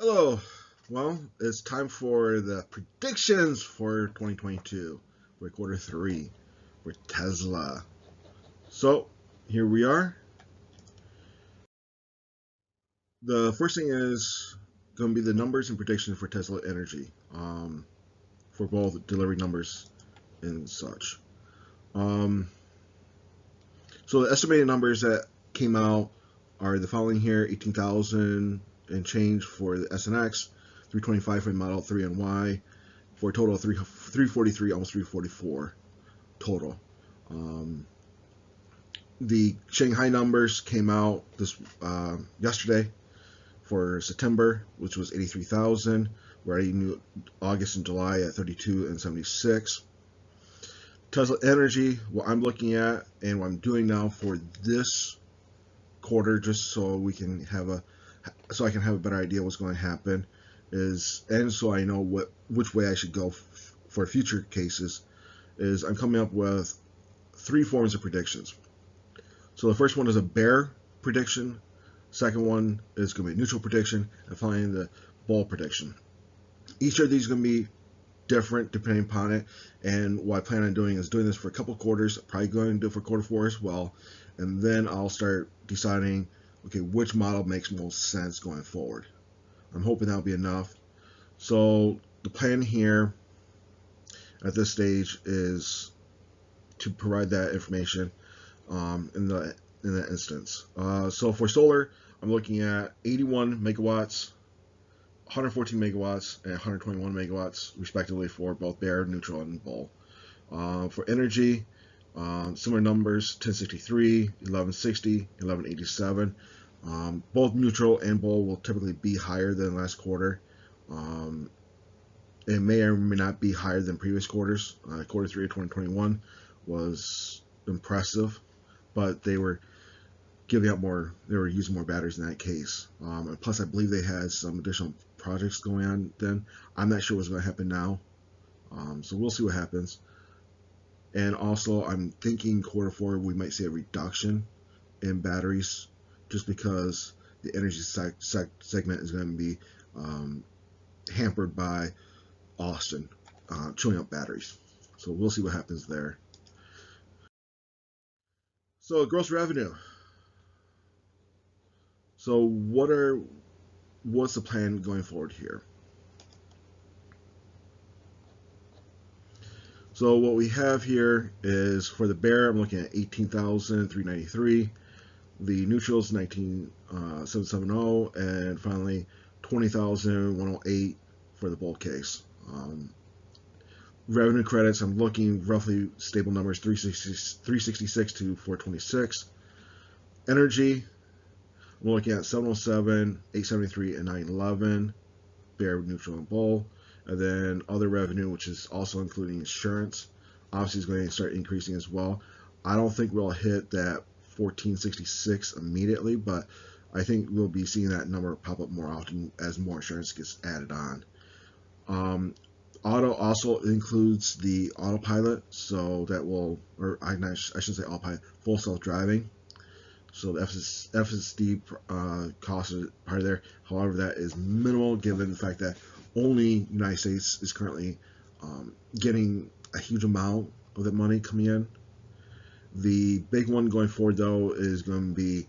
Hello. Well, it's time for the predictions for 2022 for quarter three for Tesla. So here we are. The first thing is going to be the numbers and predictions for Tesla Energy for both delivery numbers and such. Um, so the estimated numbers that came out are the following here: 18,000 and change for the S and X, 325 for the Model 3 and Y, for a total of 343, almost 344 total. Um, the Shanghai numbers came out this yesterday for September, which was 83,000. We already knew August and July at 32 and 76. Tesla Energy, what I'm looking at and what I'm doing now for this quarter, just so we can have so I can have a better idea what's going to happen, is, and so I know which way I should go for future cases, is I'm coming up with three forms of predictions. So the first one is a bear prediction, second one is going to be a neutral prediction, and finally the bull prediction. Each of these is going to be different depending upon it, and what I plan on doing is doing this for a couple quarters, probably going to do it for quarter four as well, and then I'll start deciding, okay, which model makes most sense going forward. I'm hoping that'll be enough. So the plan here at this stage is to provide that information in the instance. So for solar, I'm looking at 81 megawatts, 114 megawatts, and 121 megawatts, respectively, for both bear, neutral, and bull. For energy, similar numbers: 1063, 1160, 1187. Both neutral and bull will typically be higher than last quarter. It may or may not be higher than previous quarters. Quarter three of 2021 was impressive, but they were giving out more, they were using more batteries in that case. And plus, I believe they had some additional projects going on then. I'm not sure what's going to happen now. So we'll see what happens. And also, I'm thinking quarter four, we might see a reduction in batteries just because the energy segment is going to be hampered by Austin chewing up batteries. So we'll see what happens there. So gross revenue. So what's the plan going forward here? So what we have here is for the bear, I'm looking at 18,393. The neutrals 19,770, and finally 20,108 for the bull case. Revenue credits, I'm looking roughly stable numbers: 366 to 426. Energy, I'm looking at 707, 873, and 911. Bear, neutral, and bull. And then other revenue, which is also including insurance, obviously is going to start increasing as well. I don't think we'll hit that 1466 immediately, but I think we'll be seeing that number pop up more often as more insurance gets added on. Auto also includes the autopilot, so that will, or I should say autopilot, full self-driving. So the FSD cost is part of there. However, that is minimal given the fact that only United States is currently getting a huge amount of that money coming in. The big one going forward, though, is going to be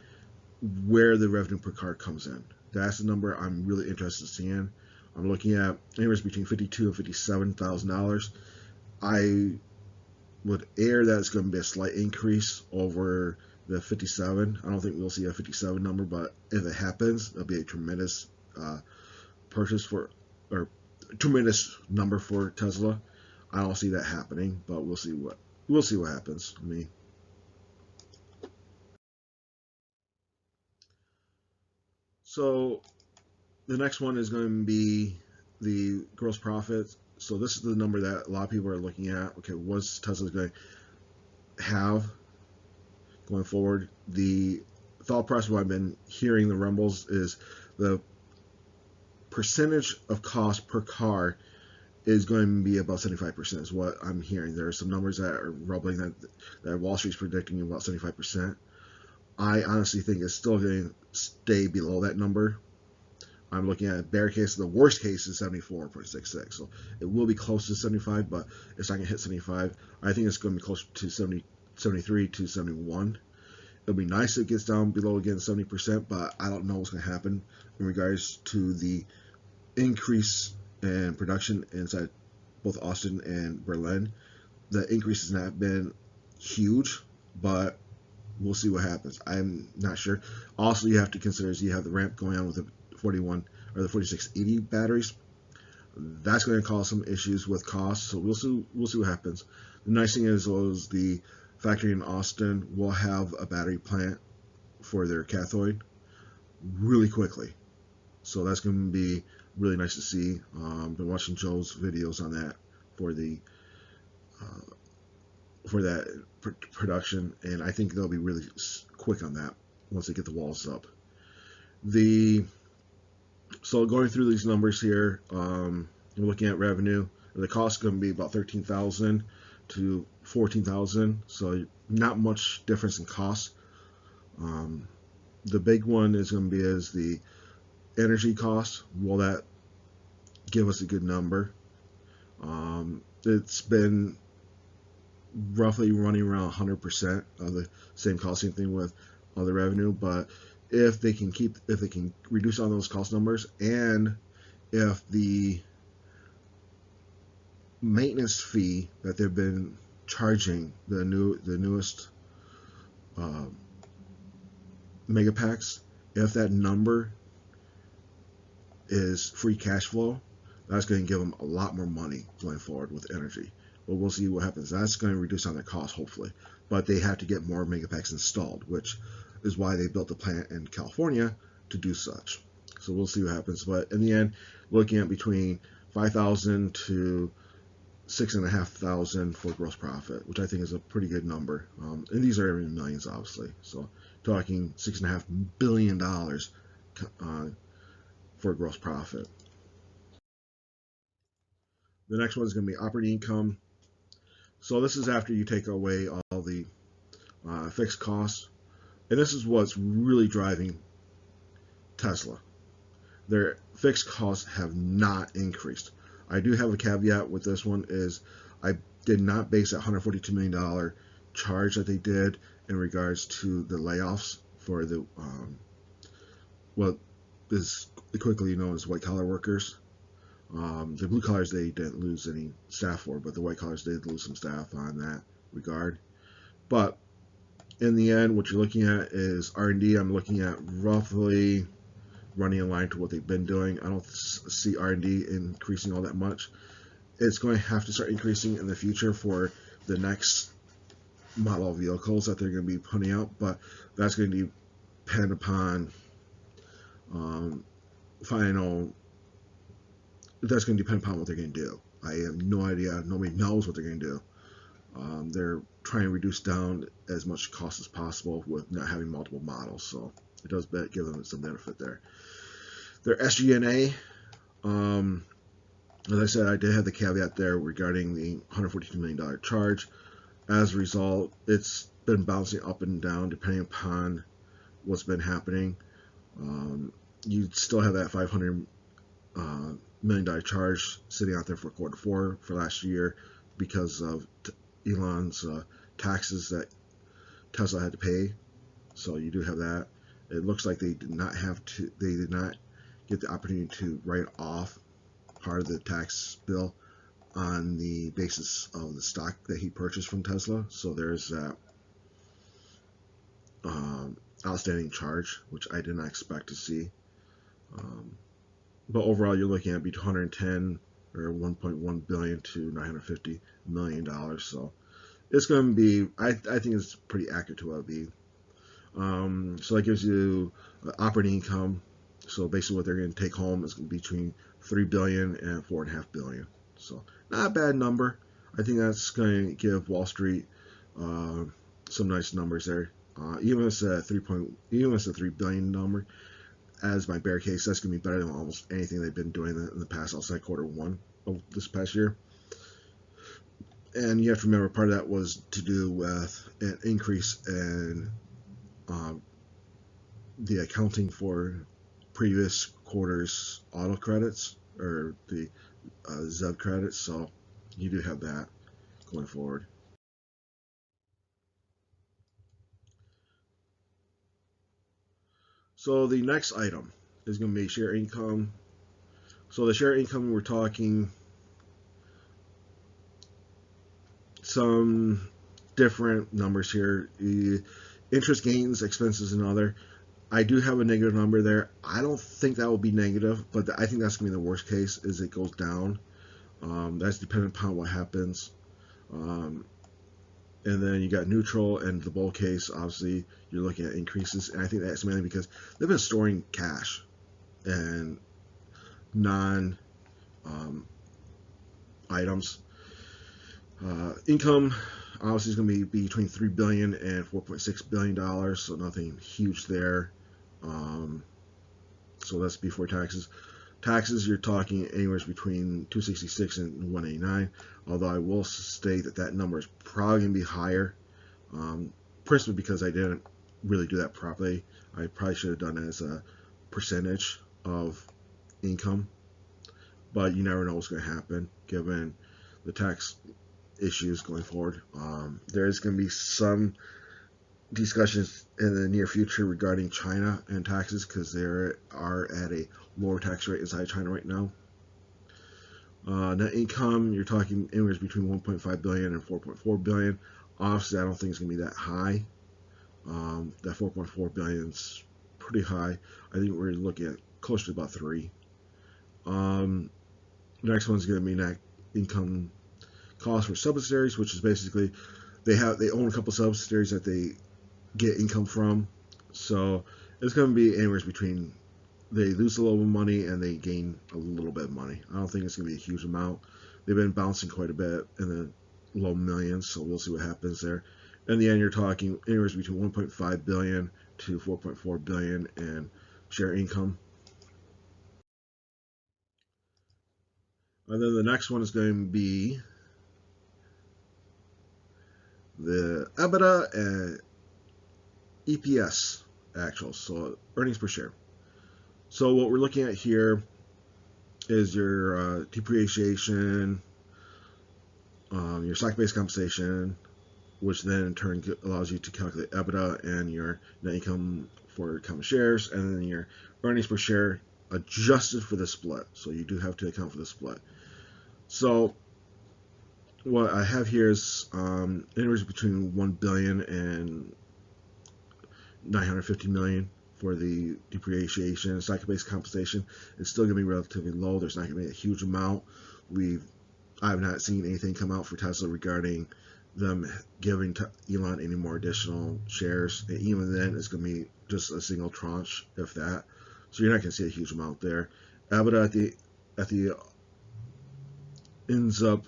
where the revenue per car comes in. That's the number I'm really interested in seeing. I'm looking at anywhere between $52,000 and $57,000. I would err that it's going to be a slight increase over the 57. I don't think we'll see a 57 number, but if it happens, it'll be a tremendous purchase for, or tremendous number for Tesla. I don't see that happening, but we'll see what happens. I mean, so the next one is going to be the gross profit. So this is the number that a lot of people are looking at. Okay, what's Tesla's going to have going forward? The thought process, what I've been hearing the rumbles, is the percentage of cost per car is going to be about 75%, is what I'm hearing. There are some numbers that are rumbling that Wall Street's predicting about 75%. I honestly think it's still going to stay below that number. I'm looking at bear case. The worst case is 74.66, so it will be close to 75, but it's not going to hit 75. I think it's going to be close to 70, 73 to 71. It'll be nice if it gets down below again 70%, but I don't know what's going to happen in regards to the increase in production inside both Austin and Berlin. The increase has not been huge, but we'll see what happens. I'm not sure. Also, you have to consider is you have the ramp going on with the 41 or the 4680 batteries. That's going to cause some issues with costs, so we'll see what happens. The nice thing is the factory in Austin will have a battery plant for their cathode really quickly. So that's going to be really nice to see. Been watching Joe's videos on that for the for that production, and I think they'll be really quick on that once they get the walls up. So going through these numbers here, we're looking at revenue. The cost is going to be about 13,000 to 14,000, so not much difference in cost. The big one is going to be is the energy cost. Will that give us a good number? It's been roughly running around 100% of the same cost, same thing with other revenue. But if they can reduce on those cost numbers, and if the maintenance fee that they've been charging the newest megapacks, if that number is free cash flow, that's going to give them a lot more money going forward with energy. But we'll see what happens. That's going to reduce on their cost, hopefully. But they have to get more megapacks installed, which is why they built the plant in California to do such. So we'll see what happens. But in the end, looking at between 5,000 to 6,500 for gross profit, which I think is a pretty good number. And these are in millions, obviously. So talking $6.5 billion for gross profit. The next one is going to be operating income. So this is after you take away all the fixed costs. And this is what's really driving Tesla. Their fixed costs have not increased. I do have a caveat with this one is I did not base that $142 million charge that they did in regards to the layoffs for the what is quickly known as white collar workers. The blue collars they didn't lose any staff for, but the white collars did lose some staff on that regard. But in the end, what you're looking at is R&D. I'm looking at roughly running in line to what they've been doing. I don't see R&D increasing all that much. It's going to have to start increasing in the future for the next model of vehicles that they're going to be putting out, but that's going to depend upon that's going to depend upon what they're going to do. I have no idea. Nobody knows what they're going to do. They're trying to reduce down as much cost as possible with not having multiple models, so it does give them some benefit there. Their SG&A, as I said, I did have the caveat there regarding the $142 million charge. As a result, it's been bouncing up and down depending upon what's been happening. You still have that $500 million charge sitting out there for quarter four for last year because of Elon's taxes that Tesla had to pay. So you do have that. It looks like they did not get the opportunity to write off part of the tax bill on the basis of the stock that he purchased from Tesla. So there's that outstanding charge, which I did not expect to see. But overall, you're looking at between 110 or 1.1 billion to 950 million dollars. So it's going to be, I think it's pretty accurate to what it'll be. So that gives you operating income. So basically, what they're going to take home is between 3 billion and 4.5 billion. So not a bad number. I think that's going to give Wall Street some nice numbers there. Even if it's a 3 billion number, as my bear case, that's going to be better than almost anything they've been doing in the past outside quarter one of this past year. And you have to remember part of that was to do with an increase in the accounting for previous quarter's auto credits or the ZEV credits, so you do have that going forward. So the next item is going to be share income. So the share income, we're talking some different numbers here. Interest gains, expenses, and other. I do have a negative number there. I don't think that will be negative, but I think that's going to be the worst case, is it goes down. That's dependent upon what happens. And then you got neutral, and the bull case, obviously, you're looking at increases. And I think that's mainly because they've been storing cash and non items. Income obviously is going to be between $3 billion and $4.6 billion, so nothing huge there. So that's before taxes. Taxes, you're talking anywhere between 266 and 189, although I will state that that number is probably going to be higher, principally because I didn't really do that properly. I probably should have done it as a percentage of income, but you never know what's going to happen given the tax issues going forward. There is going to be some discussions in the near future regarding China and taxes, because they are at a lower tax rate inside China right now. Net income, you're talking anywhere between 1.5 billion and 4.4 billion. Obviously, I don't think it's going to be that high. That 4.4 billion is pretty high. I think we're looking at close to about 3. Next one's going to be net income cost for subsidiaries, which is basically they own a couple subsidiaries that they get income from. So it's going to be anywhere between, they lose a little bit of money and they gain a little bit of money. I don't think it's going to be a huge amount. They've been bouncing quite a bit in the low millions, so we'll see what happens there. In the end, you're talking anywhere between 1.5 billion to 4.4 billion in share income. And then the next one is going to be the EBITDA and EPS actual, so earnings per share. So what we're looking at here is your depreciation, your stock-based compensation, which then in turn allows you to calculate EBITDA and your net income for common shares, and then your earnings per share adjusted for the split. So you do have to account for the split. So what I have here is anywhere between 1 billion and 950 million for the depreciation. Stock-based compensation is still going to be relatively low. There's not going to be a huge amount. I have not seen anything come out for Tesla regarding them giving Elon any more additional shares. And even then, it's going to be just a single tranche, if that. So you're not going to see a huge amount there. EBITDA at the ends up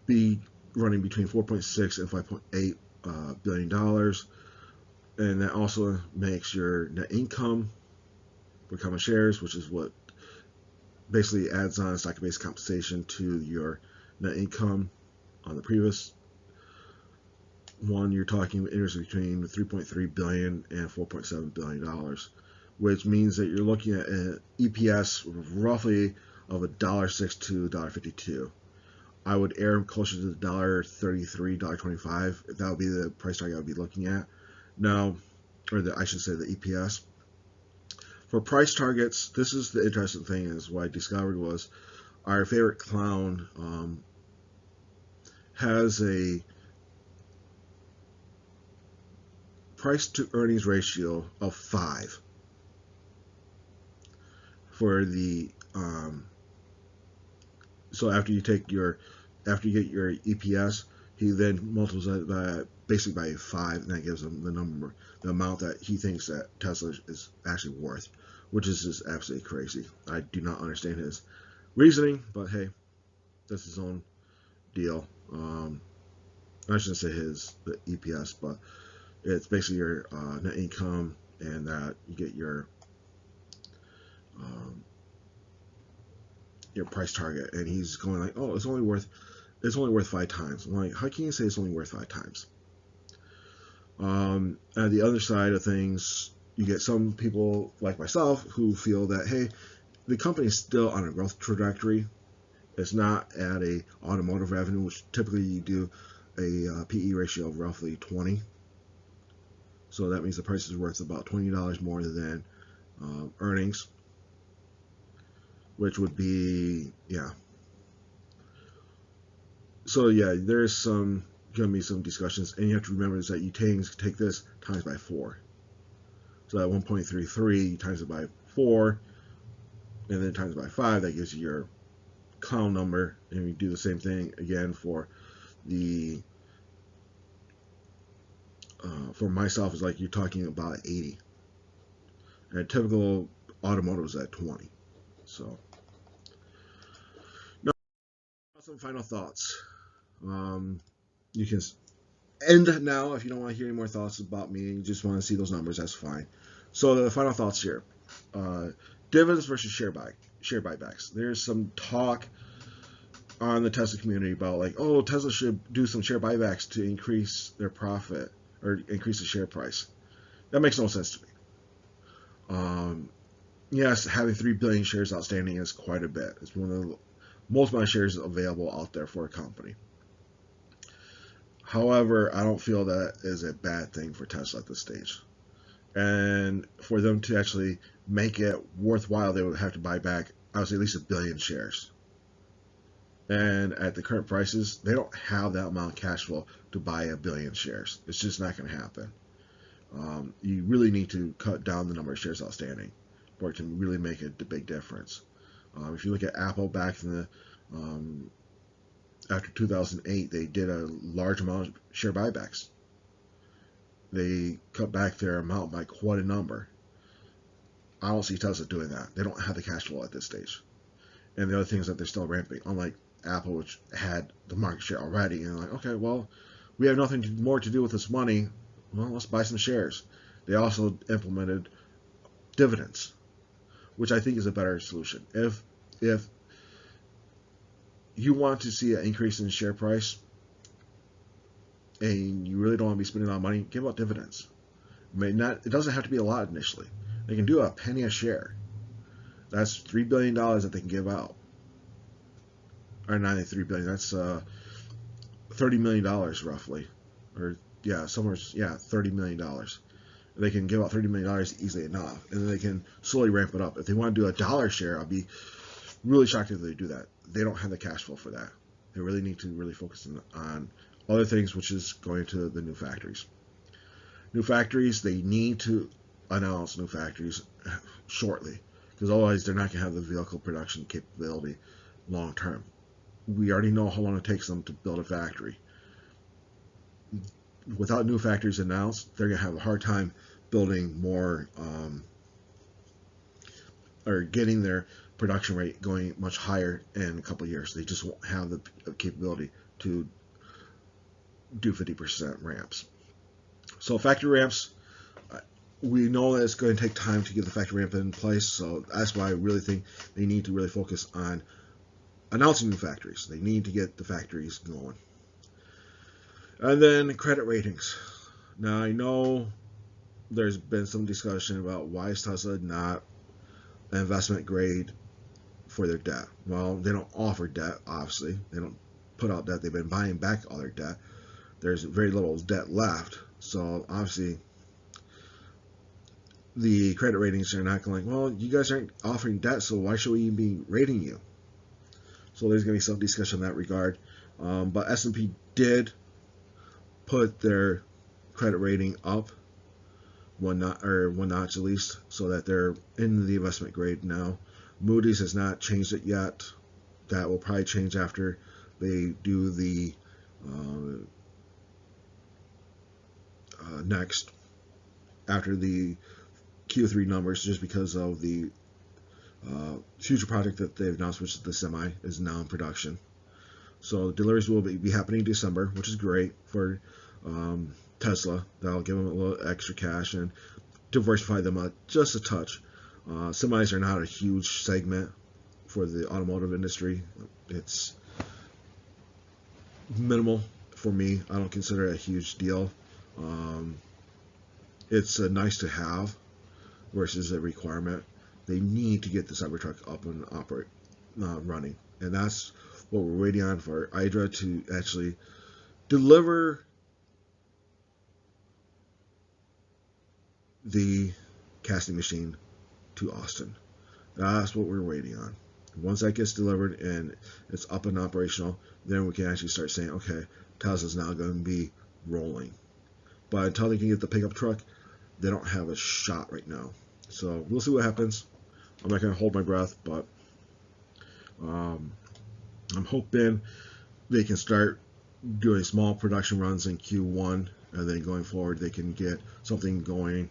be running between 4.6 and 5.8 billion dollars. And that also makes your net income for common shares, which is what basically adds on stock-based compensation to your net income on the previous one. You're talking interest between 3.3 billion and 4.7 billion dollars, which means that you're looking at an EPS roughly of $1.06 to $1.52. I would err closer to the $1.33, $1.25. That would be the price target I would be looking at. Now, I should say the EPS. For price targets, this is the interesting thing, is what I discovered was our favorite clown has a price to earnings ratio of 5 for the so after you get your EPS, he then multiplies it by basically by 5, and that gives him the amount that he thinks that Tesla is actually worth, which is just absolutely crazy. I do not understand his reasoning, but hey, that's his own deal. I shouldn't say the EPS, but it's basically your net income, and that you get your price target, and he's going like, oh, it's only worth 5 times. I'm like, how can you say it's only worth 5 times? And the other side of things, you get some people like myself who feel that, hey, the company is still on a growth trajectory. It's not at a automotive revenue, which typically you do a PE ratio of roughly 20. So that means the price is worth about $20 more than earnings, which would be, yeah. So yeah, there's some going to be some discussions, and you have to remember is that you take this times by 4. So that 1.33 you times it by 4, and then times by 5, that gives you your column number, and you do the same thing again for the for myself is like you're talking about 80, and a typical automotive is at 20. So now some final thoughts. You can end now if you don't want to hear any more thoughts about me and you just want to see those numbers. That's fine. So the final thoughts here: dividends versus share buybacks. There's some talk on the Tesla community about like, oh, Tesla should do some share buybacks to increase their profit or increase the share price. That makes no sense to me. Yes, having 3 billion shares outstanding is quite a bit. It's one of the most amount of shares available out there for a company. However, I don't feel that is a bad thing for Tesla at this stage. And for them to actually make it worthwhile, they would have to buy back, I would say, at least 1 billion shares. And at the current prices, they don't have that amount of cash flow to buy 1 billion shares. It's just not going to happen. You really need to cut down the number of shares outstanding for it to really make a big difference. If you look at Apple back in the after 2008, they did a large amount of share buybacks. They cut back their amount by quite a number. I don't see Tesla doing that. They don't have the cash flow at this stage. And the other thing is that they're still ramping, unlike Apple, which had the market share already. And like, okay, well, we have nothing more to do with this money. Well, let's buy some shares. They also implemented dividends, which I think is a better solution. If you want to see an increase in share price and you really don't want to be spending a lot of money, give out dividends. It doesn't have to be a lot initially. They can do a penny a share. That's $3 billion that they can give out. Or not $3 billion, that's $30 million roughly. Or yeah, $30 million. They can give out $30 million easily enough, and then they can slowly ramp it up. If they want to do $1 share, I'll be really shocked if they do that. They don't have the cash flow for that. They really need to really focus on other things, which is going to the new factories. New factories, they need to announce new factories shortly, because otherwise they're not going to have the vehicle production capability long term. We already know how long it takes them to build a factory. Without new factories announced, they're going to have a hard time building more or getting their production rate going much higher in a couple of years. They just won't have the capability to do 50% ramps. So factory ramps, we know that it's going to take time to get the factory ramp in place. So that's why I really think they need to really focus on announcing new factories. They need to get the factories going. And then credit ratings. Now I know there's been some discussion about why is Tesla not an investment grade for their debt. Well, they don't offer debt, obviously. They don't put out debt. They've been buying back all their debt. There's very little debt left. So obviously the credit ratings are not going like, well, you guys aren't offering debt, so why should we even be rating you? So there's going to be some discussion in that regard. But S&P did put their credit rating up one notch at least, so that they're in the investment grade now. Moody's has not changed it yet. That will probably change after they do the next after the Q3 numbers, just because of the future project that they've announced, which is the Semi, is now in production. So deliveries will be happening in December, which is great for Tesla. That'll give them a little extra cash and diversify them just a touch. Semis are not a huge segment for the automotive industry. It's minimal for me. I don't consider it a huge deal. It's nice to have, versus a requirement. They need to get the Cybertruck up and running, and that's what we're waiting on for IDRA to actually deliver the casting machine to Austin. That's what we're waiting on. Once that gets delivered and it's up and operational, then we can actually start saying, okay, Tesla's now going to be rolling. But until they can get the pickup truck, they don't have a shot right now. So we'll see what happens. I'm not going to hold my breath, but I'm hoping they can start doing small production runs in Q1, and then going forward they can get something going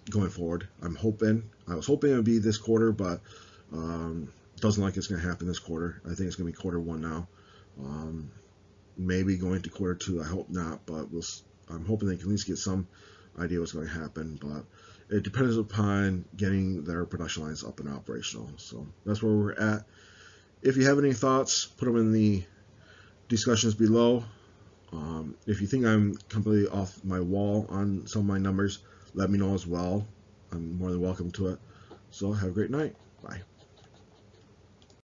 going forward. I was hoping it would be this quarter, but doesn't look like it's going to happen this quarter. I think it's going to be Q1 now. Maybe going to Q2. I hope not, but I'm hoping they can at least get some idea what's going to happen. But it depends upon getting their production lines up and operational. So that's where we're at. If you have any thoughts, put them in the discussions below. If you think I'm completely off my wall on some of my numbers, let me know as well. I'm more than welcome to it. So have a great night. Bye.